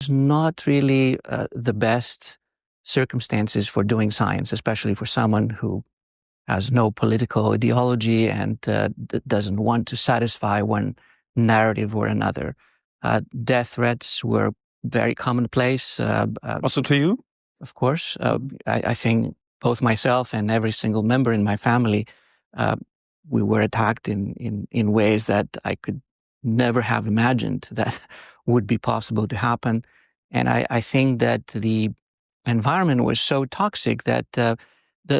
not really the best circumstances for doing science, especially for someone who has no political ideology and doesn't want to satisfy one narrative or another. Death threats were very commonplace. Also to you? Of course. I think both myself and every single member in my family, we were attacked in ways that I could never have imagined that would be possible to happen. And I think that the environment was so toxic that the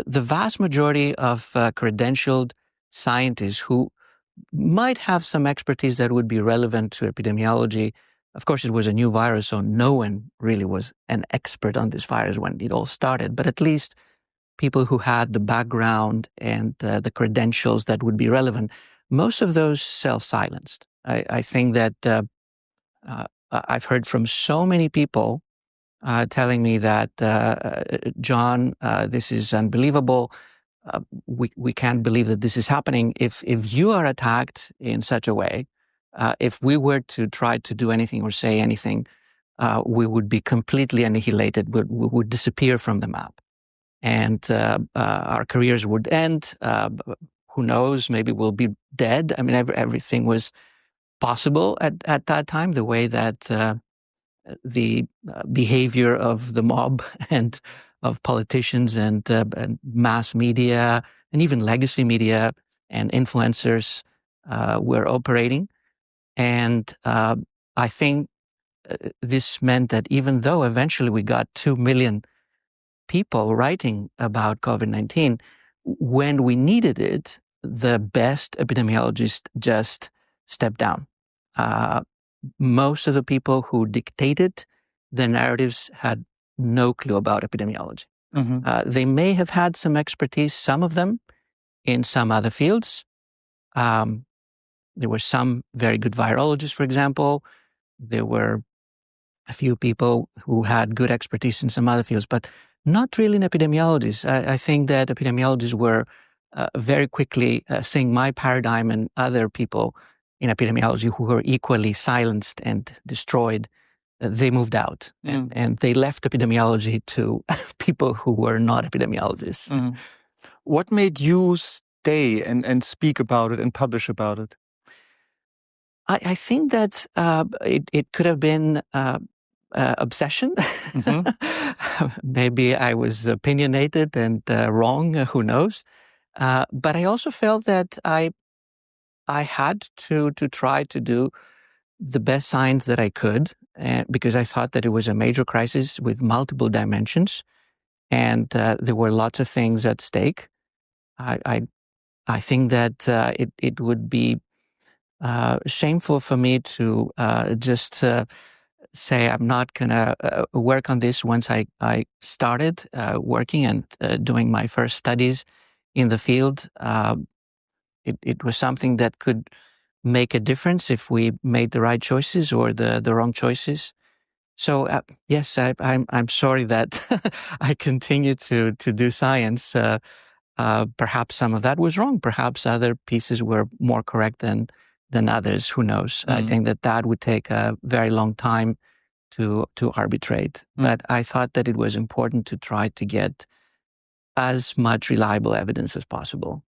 vast majority of credentialed scientists who might have some expertise that would be relevant to epidemiology. Of course, it was a new virus, so no one really was an expert on this virus when it all started, but at least people who had the background and the credentials that would be relevant, most of those self-silenced. I think that I've heard from so many people telling me that, John, this is unbelievable. We can't believe that this is happening. If you are attacked in such a way, if we were to try to do anything or say anything, we would be completely annihilated. We would disappear from the map, and our careers would end. Who knows? Maybe we'll be dead. I mean, everything was possible at that time. The way that the behavior of the mob and of politicians and mass media and even legacy media and influencers were operating. And I think this meant that even though eventually we got 2 million people writing about COVID-19, when we needed it, the best epidemiologists just stepped down. Most of the people who dictated the narratives had no clue about epidemiology. Mm-hmm. They may have had some expertise, some of them, in some other fields. There were some very good virologists, for example. There were a few people who had good expertise in some other fields, but not really in epidemiologists. I think that epidemiologists were very quickly seeing my paradigm and other people in epidemiology who were equally silenced and destroyed. They moved out and they left epidemiology to people who were not epidemiologists. Mm. What made you stay and speak about it and publish about it? I think that it could have been obsession. Mm-hmm. Maybe I was opinionated and wrong, who knows? But I also felt that I had to try to do the best science that I could, because I thought that it was a major crisis with multiple dimensions, and there were lots of things at stake. I think that it would be shameful for me to just say I'm not going to work on this once I started working and doing my first studies in the field. It was something that could make a difference if we made the right choices or the wrong choices. So yes, I'm sorry that I continue to do science. Perhaps some of that was wrong. Perhaps other pieces were more correct than others. Who knows? I think that would take a very long time to arbitrate. But I thought that it was important to try to get as much reliable evidence as possible.